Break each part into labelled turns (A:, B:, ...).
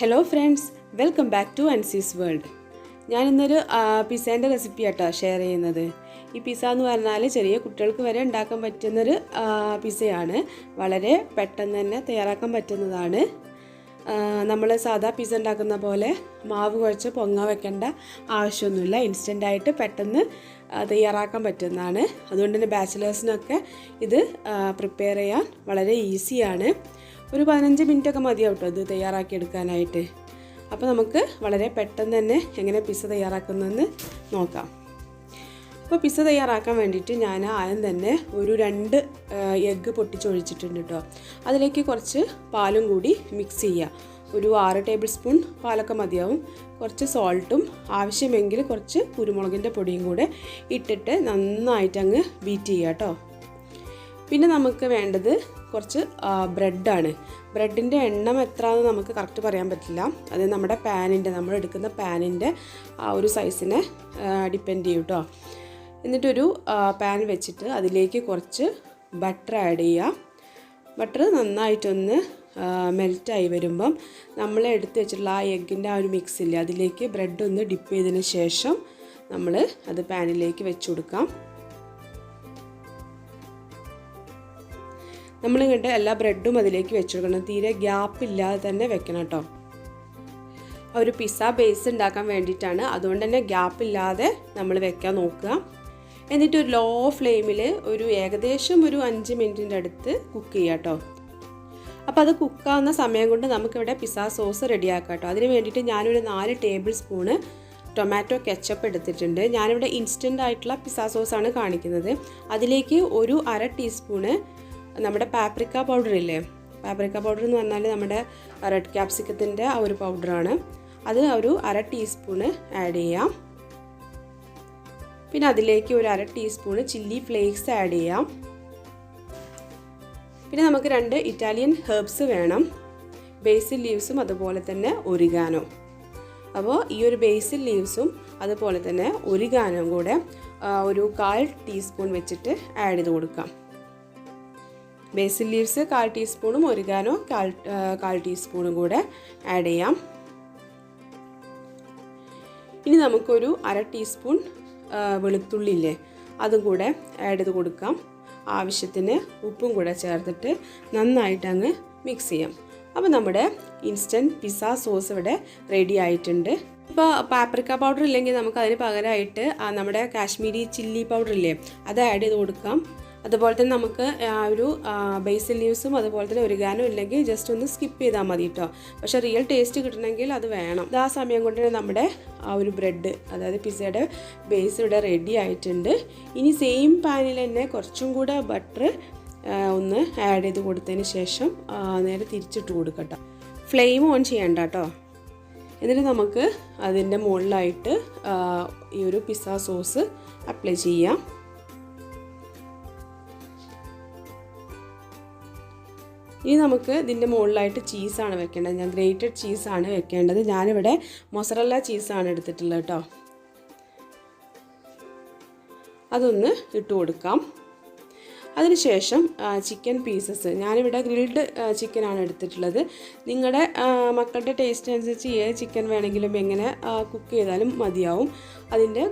A: Hello friends, welcome back to Ansi's world. ഞാനിന്നൊരു പിസ്സേൻ്റെ recipe ആട്ടോ ഷെയർ ചെയ്യുന്നത്. ഈ പിസ്സ എന്ന് പറഞ്ഞാൽ ചെറിയ കുട്ടികൾക്ക് വരെ ഉണ്ടാക്കാൻ പറ്റുന്നൊരു പിസ്സയാണ്. വളരെ പെട്ടെന്ന് തന്നെ തയ്യാറാക്കാൻ പറ്റുന്നതാണ്. നമ്മൾ സാധാ പിസ്സ ഉണ്ടാക്കുന്ന പോലെ മാവ് കുഴച്ച് പൊങ്ങാൻ വെക്കേണ്ട ആവശ്യമൊന്നുമില്ല. ഇൻസ്റ്റൻ്റായിട്ട് പെട്ടെന്ന് തയ്യാറാക്കാൻ പറ്റുന്നതാണ്. അതുകൊണ്ട് തന്നെ ബാച്ചിലേഴ്സിനൊക്കെ ഇത് പ്രിപ്പയർ ചെയ്യാൻ വളരെ ഈസിയാണ്. ഒരു 15 മിനിറ്റൊക്കെ മതിയാവും കേട്ടോ ഇത് തയ്യാറാക്കിയെടുക്കാനായിട്ട്. അപ്പോൾ നമുക്ക് വളരെ പെട്ടെന്ന് തന്നെ എങ്ങനെ പിസ്സ തയ്യാറാക്കുന്നതെന്ന് നോക്കാം. അപ്പോൾ പിസ്സ തയ്യാറാക്കാൻ വേണ്ടിയിട്ട് ഞാൻ ആദ്യം തന്നെ ഒരു 2 എഗ്ഗ് പൊട്ടിച്ചൊഴിച്ചിട്ടുണ്ട് കേട്ടോ. അതിലേക്ക് കുറച്ച് പാലും കൂടി മിക്സ് ചെയ്യുക. ഒരു 6 ടേബിൾ സ്പൂൺ പാലൊക്കെ മതിയാവും. കുറച്ച് സോൾട്ടും ആവശ്യമെങ്കിൽ കുറച്ച് കുരുമുളകിൻ്റെ പൊടിയും കൂടെ ഇട്ടിട്ട് നന്നായിട്ടങ്ങ് ബീറ്റ് ചെയ്യുക കേട്ടോ. പിന്നെ നമുക്ക് വേണ്ടത് കുറച്ച് ബ്രെഡാണ്. ബ്രെഡിൻ്റെ എണ്ണം എത്രയാണെന്ന് നമുക്ക് കറക്റ്റ് പറയാൻ പറ്റില്ല. അത് നമ്മുടെ നമ്മൾ എടുക്കുന്ന പാനിൻ്റെ ആ ഒരു സൈസിനെ ഡിപ്പെൻഡ് ചെയ്യും കേട്ടോ. എന്നിട്ടൊരു പാൻ വെച്ചിട്ട് അതിലേക്ക് കുറച്ച് ബട്ടർ ആഡ് ചെയ്യുക. ബട്ടർ നന്നായിട്ടൊന്ന് മെൽറ്റായി വരുമ്പം നമ്മൾ എടുത്ത് വെച്ചിട്ടുള്ള ആ എഗ്ഗിൻ്റെ ആ ഒരു മിക്സ് ഇല്ലേ, അതിലേക്ക് ബ്രെഡ് ഒന്ന് ഡിപ്പ് ചെയ്തതിന് ശേഷം നമ്മൾ അത് പാനിലേക്ക് വെച്ച് കൊടുക്കാം. നമ്മൾ കണ്ട് എല്ലാ ബ്രെഡും അതിലേക്ക് വെച്ച് കൊടുക്കണം. തീരെ ഗ്യാപ്പില്ലാതെ തന്നെ വെക്കണം കേട്ടോ. ഒരു പിസ്സ ബേസ് ഉണ്ടാക്കാൻ വേണ്ടിയിട്ടാണ്. അതുകൊണ്ട് തന്നെ ഗ്യാപ്പില്ലാതെ നമ്മൾ വെക്കാൻ നോക്കുക. എന്നിട്ട് ഒരു ലോ ഫ്ലെയിമിൽ ഏകദേശം ഒരു 5 മിനിറ്റിൻ്റെ അടുത്ത് കുക്ക് ചെയ്യുക കേട്ടോ. അപ്പോൾ അത് കുക്കാവുന്ന സമയം കൊണ്ട് നമുക്കിവിടെ പിസ്സ സോസ് റെഡിയാക്കാം കേട്ടോ. അതിന് വേണ്ടിയിട്ട് ഞാനൊരു 4 ടേബിൾ സ്പൂണ് ടൊമാറ്റോ കെച്ചപ്പ് എടുത്തിട്ടുണ്ട്. ഞാനിവിടെ ഇൻസ്റ്റൻ്റ് ആയിട്ടുള്ള പിസ്സ സോസാണ് കാണിക്കുന്നത്. അതിലേക്ക് ഒരു 1/2 ടീസ്പൂണ് നമ്മുടെ പാപ്രിക്ക പൗഡർ ഇല്ലേ, പാപ്രിക്ക പൗഡർ എന്ന് പറഞ്ഞാൽ നമ്മുടെ റെഡ് ക്യാപ്സിക്കത്തിൻ്റെ ആ ഒരു പൗഡറാണ്. അത് ഒരു 1/2 ടീസ്പൂണ് ആഡ് ചെയ്യാം. പിന്നെ അതിലേക്ക് ഒരു 1/2 ടീസ്പൂണ് ചില്ലി ഫ്ലേക്സ് ആഡ് ചെയ്യാം. പിന്നെ നമുക്ക് 2 ഇറ്റാലിയൻ ഹെർബ്സ് വേണം, ബേസിൽ ലീവ്സും അതുപോലെ തന്നെ ഒറിഗാനോ. അപ്പോൾ ഈ ഒരു ബേസിൽ ലീവ്സും അതുപോലെ തന്നെ ഒറിഗാനോയും കൂടെ ഒരു 1/4 ടീസ്പൂൺ വെച്ചിട്ട് ആഡ് ചെയ്ത് കൊടുക്കാം. ബേസിൽ ലീവ്സ് 1/4 ടീസ്പൂണും ഒറിഗാനോ 1/4 ടീസ്പൂണും കൂടെ ആഡ് ചെയ്യാം. ഇനി നമുക്കൊരു 1/2 ടീസ്പൂൺ വെളുത്തുള്ളി ഇല്ലേ, അതും കൂടെ ആഡ് ചെയ്ത് കൊടുക്കാം. ആവശ്യത്തിന് ഉപ്പും കൂടെ ചേർത്തിട്ട് നന്നായിട്ട് അങ്ങ് മിക്സ് ചെയ്യാം. അപ്പോൾ നമ്മുടെ ഇൻസ്റ്റൻറ്റ് പിസ്സ സോസ് ഇവിടെ റെഡി ആയിട്ടുണ്ട്. ഇപ്പോൾ പാപ്രിക്ക പൗഡർ ഇല്ലെങ്കിൽ നമുക്ക് അതിന് പകരമായിട്ട് നമ്മുടെ കാശ്മീരി ചില്ലി പൗഡർ ഇല്ലേ, അത് ആഡ് ചെയ്ത് കൊടുക്കാം. അതുപോലെ തന്നെ നമുക്ക് ഒരു ബേസിൽ ലീവ്സും അതുപോലെ തന്നെ ഒറിഗാനോ ഇല്ലെങ്കിൽ ജസ്റ്റ് ഒന്ന് സ്കിപ്പ് ചെയ്താൽ മതി കേട്ടോ. പക്ഷേ റിയൽ ടേസ്റ്റ് കിട്ടണമെങ്കിൽ അത് വേണം. ആ സമയം കൊണ്ട് നമ്മുടെ ആ ഒരു ബ്രെഡ്, അതായത് പിസ്സയുടെ ബേസ് ഇവിടെ റെഡി ആയിട്ടുണ്ട്. ഇനി സെയിം പാനിൽ തന്നെ കുറച്ചും കൂടെ ബട്ടർ ഒന്ന് ആഡ് ചെയ്ത് കൊടുത്തതിന് ശേഷം നേരെ തിരിച്ചിട്ട് കൊടുക്കട്ടോ. ഫ്ലെയിം ഓൺ ചെയ്യണ്ട കേട്ടോ. എന്നിട്ട് നമുക്ക് അതിൻ്റെ മുകളിലായിട്ട് ഈ ഒരു പിസ്സ സോസ് അപ്ലൈ ചെയ്യാം. ഇനി നമുക്ക് ഇതിൻ്റെ മുകളിലായിട്ട് ചീസാണ് വെക്കേണ്ടത്. ഞാൻ ഗ്രേറ്റഡ് ചീസാണ് വെക്കേണ്ടത്. ഞാനിവിടെ മൊസറല്ല ചീസാണ് എടുത്തിട്ടുള്ളത് കേട്ടോ. അതൊന്ന് ഇട്ട് കൊടുക്കാം. അതിനുശേഷം ചിക്കൻ പീസസ്, ഞാനിവിടെ ഗ്രിൽഡ് ചിക്കനാണ് എടുത്തിട്ടുള്ളത്. നിങ്ങളുടെ മക്കളുടെ ടേസ്റ്റ് അനുസരിച്ച് ഏത് ചിക്കൻ വേണമെങ്കിലും എങ്ങനെ കുക്ക് ചെയ്താലും മതിയാവും. അതിൻ്റെ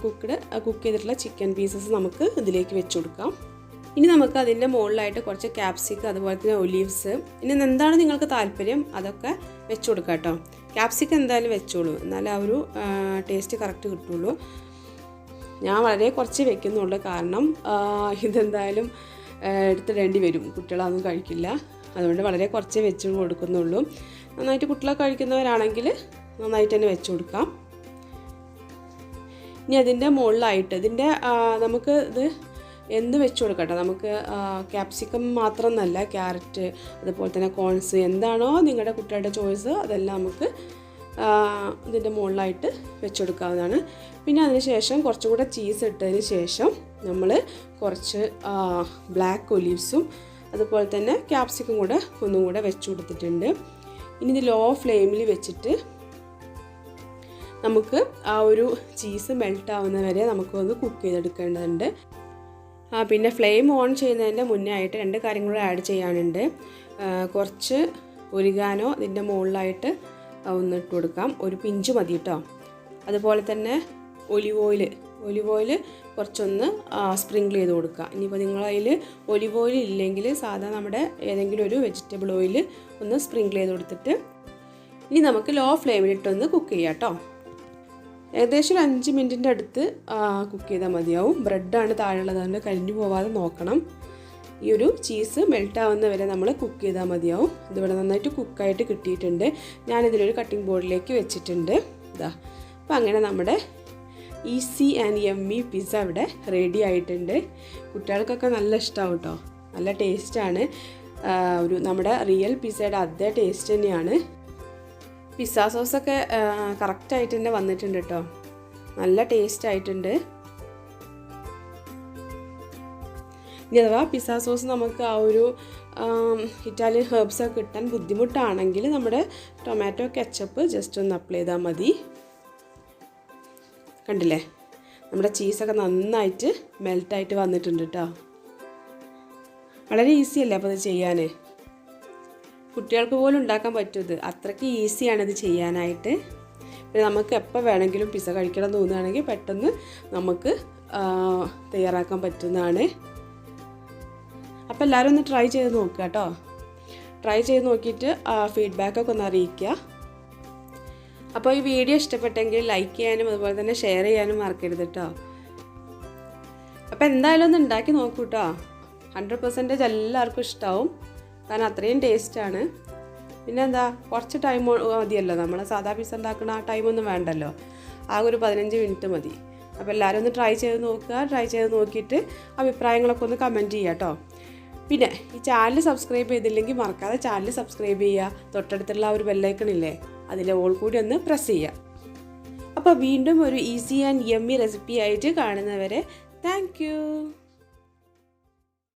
A: കുക്ക് ചെയ്തിട്ടുള്ള ചിക്കൻ പീസസ് നമുക്ക് ഇതിലേക്ക് വെച്ച് കൊടുക്കാം. ഇനി നമുക്ക് അതിൻ്റെ മുകളിലായിട്ട് കുറച്ച് ക്യാപ്സിക്കം അതുപോലെ തന്നെ ഒലീവ്സ്, ഇനി എന്താണ് നിങ്ങൾക്ക് താല്പര്യം അതൊക്കെ വെച്ച് കൊടുക്കാം കേട്ടോ. ക്യാപ്സിക്കം എന്തായാലും വെച്ചോളൂ, എന്നാലേ ആ ഒരു ടേസ്റ്റ് കറക്റ്റ് കിട്ടുള്ളൂ. ഞാൻ വളരെ കുറച്ച് വെക്കുന്നുള്ളൂ, കാരണം ഇതെന്തായാലും എടുത്തിടേണ്ടി വരും, കുട്ടികളൊന്നും കഴിക്കില്ല. അതുകൊണ്ട് വളരെ കുറച്ച് വെച്ച് കൊടുക്കുന്നുള്ളൂ. നന്നായിട്ട് കുട്ടികളൊക്കെ കഴിക്കുന്നവരാണെങ്കിൽ നന്നായിട്ട് തന്നെ വെച്ച് കൊടുക്കാം. ഇനി അതിൻ്റെ മുകളിലായിട്ട് നമുക്ക് ഇത് എന്ത് വെച്ച് കൊടുക്കട്ടെ. നമുക്ക് ക്യാപ്സിക്കം മാത്രമെന്നല്ല, ക്യാരറ്റ് അതുപോലെ തന്നെ കോൺസ്, എന്താണോ നിങ്ങളുടെ കുട്ടികളുടെ ചോയ്സ് അതെല്ലാം നമുക്ക് ഇതിൻ്റെ മുകളിലായിട്ട് വെച്ച് കൊടുക്കാവുന്നതാണ്. പിന്നെ അതിന് ശേഷം കുറച്ചും കൂടെ ചീസ് ഇട്ടതിന് ശേഷം നമ്മൾ കുറച്ച് ബ്ലാക്ക് ഒലീവ്സും അതുപോലെ തന്നെ ക്യാപ്സിക്കം കൂടെ ഒന്നും കൂടെ വെച്ച് കൊടുത്തിട്ടുണ്ട്. ഇനി ഇത് ലോ ഫ്ലെയിമിൽ വെച്ചിട്ട് നമുക്ക് ആ ഒരു ചീസ് മെൽറ്റ് ആവുന്ന വരെ നമുക്കൊന്ന് കുക്ക് ചെയ്തെടുക്കേണ്ടതുണ്ട്. പിന്നെ ഫ്ലെയിം ഓൺ ചെയ്യുന്നതിൻ്റെ മുന്നേ ആയിട്ട് 2 കാര്യങ്ങൾ ആഡ് ചെയ്യാനുണ്ട്. കുറച്ച് ഒറിഗാനോ ഇതിൻ്റെ മുകളിലായിട്ട് ഒന്ന് ഇട്ട് കൊടുക്കാം. ഒരു പിഞ്ച് മതി കേട്ടോ. അതുപോലെ തന്നെ ഒലിവ് ഓയിൽ കുറച്ചൊന്ന് സ്പ്രിങ്കിൾ ചെയ്ത് കൊടുക്കുക. ഇനിയിപ്പോൾ നിങ്ങളതിൽ ഒലിവ് ഓയിൽ ഇല്ലെങ്കിൽ സാധാ നമ്മുടെ ഏതെങ്കിലും ഒരു വെജിറ്റബിൾ ഓയിൽ ഒന്ന് സ്പ്രിങ്കിൾ ചെയ്ത് കൊടുത്തിട്ട് ഇനി നമുക്ക് ലോ ഫ്ലെയിമിലിട്ടൊന്ന് കുക്ക് ചെയ്യാം കേട്ടോ. ഏകദേശം ഒരു 5 മിനിറ്റിൻ്റെ അടുത്ത് കുക്ക് ചെയ്താൽ മതിയാവും. ബ്രെഡാണ് താഴെയുള്ളത്, അതുകൊണ്ട് കരിഞ്ഞു പോവാതെ നോക്കണം. ഈ ഒരു ചീസ് മെൽട്ടാവുന്ന വരെ നമ്മൾ കുക്ക് ചെയ്താൽ മതിയാവും. ഇതിവിടെ നന്നായിട്ട് കുക്കായിട്ട് കിട്ടിയിട്ടുണ്ട്. ഞാനിതിലൊരു കട്ടിംഗ് ബോർഡിലേക്ക് വെച്ചിട്ടുണ്ട്. ഇതാ, അപ്പോൾ അങ്ങനെ നമ്മുടെ ഈസി ആൻഡ് യമ്മി പിസ്സ ഇവിടെ റെഡി ആയിട്ടുണ്ട്. കുട്ടികൾക്കൊക്കെ നല്ല ഇഷ്ടമാവും കേട്ടോ. നല്ല ടേസ്റ്റാണ്. ഒരു നമ്മുടെ റിയൽ പിസ്സയുടെ അതേ ടേസ്റ്റ് തന്നെയാണ്. പിസ്സ സോസൊക്കെ കറക്റ്റായിട്ട് തന്നെ വന്നിട്ടുണ്ട് കേട്ടോ. നല്ല ടേസ്റ്റ് ആയിട്ടുണ്ട്. ഇനി അഥവാ പിസ്സ സോസ് നമുക്ക് ആ ഒരു ഇറ്റാലിയൻ ഹെർബ്സൊക്കെ കിട്ടാൻ ബുദ്ധിമുട്ടാണെങ്കിൽ നമ്മുടെ ടൊമാറ്റോ കെച്ചപ്പ് ജസ്റ്റ് ഒന്ന് അപ്ലൈ ചെയ്താൽ മതി. കണ്ടില്ലേ, നമ്മുടെ ചീസൊക്കെ നന്നായിട്ട് മെൽട്ടായിട്ട് വന്നിട്ടുണ്ട് കേട്ടോ. വളരെ ഈസിയല്ലേ അപ്പോൾ ഇത് ചെയ്യാൻ. കുട്ടികൾക്ക് പോലും ഉണ്ടാക്കാൻ പറ്റും. അത്രയ്ക്ക് ഈസിയാണിത് ചെയ്യാനായിട്ട്. പിന്നെ നമുക്ക് എപ്പോൾ വേണമെങ്കിലും പിസ്സ കഴിക്കണം തോന്നുകയാണെങ്കിൽ പെട്ടെന്ന് നമുക്ക് തയ്യാറാക്കാൻ പറ്റുന്നതാണ്. അപ്പോൾ എല്ലാവരും ഒന്ന് ട്രൈ ചെയ്ത് നോക്കുക കേട്ടോ. ട്രൈ ചെയ്ത് നോക്കിയിട്ട് ഫീഡ്ബാക്കൊക്കെ ഒന്ന് അറിയിക്കുക. അപ്പോൾ ഈ വീഡിയോ ഇഷ്ടപ്പെട്ടെങ്കിൽ ലൈക്ക് ചെയ്യാനും അതുപോലെ തന്നെ ഷെയർ ചെയ്യാനും മറക്കരുത് കേട്ടോ. അപ്പോൾ എന്തായാലും ഒന്ന് ഉണ്ടാക്കി നോക്കൂ കേട്ടോ. 100% എല്ലാവർക്കും ഇഷ്ടമാവും. കാരണം അത്രയും ടേസ്റ്റാണ്. പിന്നെ എന്താ, കുറച്ച് ടൈം മതിയല്ലോ. നമ്മൾ സാധാ പിസ്സ ഉണ്ടാക്കുന്ന ആ ടൈമൊന്നും വേണ്ടല്ലോ. ആകെ ഒരു 15 മിനിറ്റ് മതി. അപ്പോൾ എല്ലാവരും ഒന്ന് ട്രൈ ചെയ്ത് നോക്കുക. ട്രൈ ചെയ്ത് നോക്കിയിട്ട് അഭിപ്രായങ്ങളൊക്കെ ഒന്ന് കമൻറ്റ് ചെയ്യുക കേട്ടോ. പിന്നെ ഈ ചാനൽ സബ്സ്ക്രൈബ് ചെയ്തില്ലെങ്കിൽ മറക്കാതെ ചാനൽ സബ്സ്ക്രൈബ് ചെയ്യുക. തൊട്ടടുത്തുള്ള ആ ഒരു ബെല്ലൈക്കണില്ലേ, അതിലെ ഓൾ കൂടി ഒന്ന് പ്രസ് ചെയ്യുക. അപ്പോൾ വീണ്ടും ഒരു ഈസി ആൻഡ് യമ്മി റെസിപ്പി ആയിട്ട് കാണുന്നവരെ താങ്ക് യു.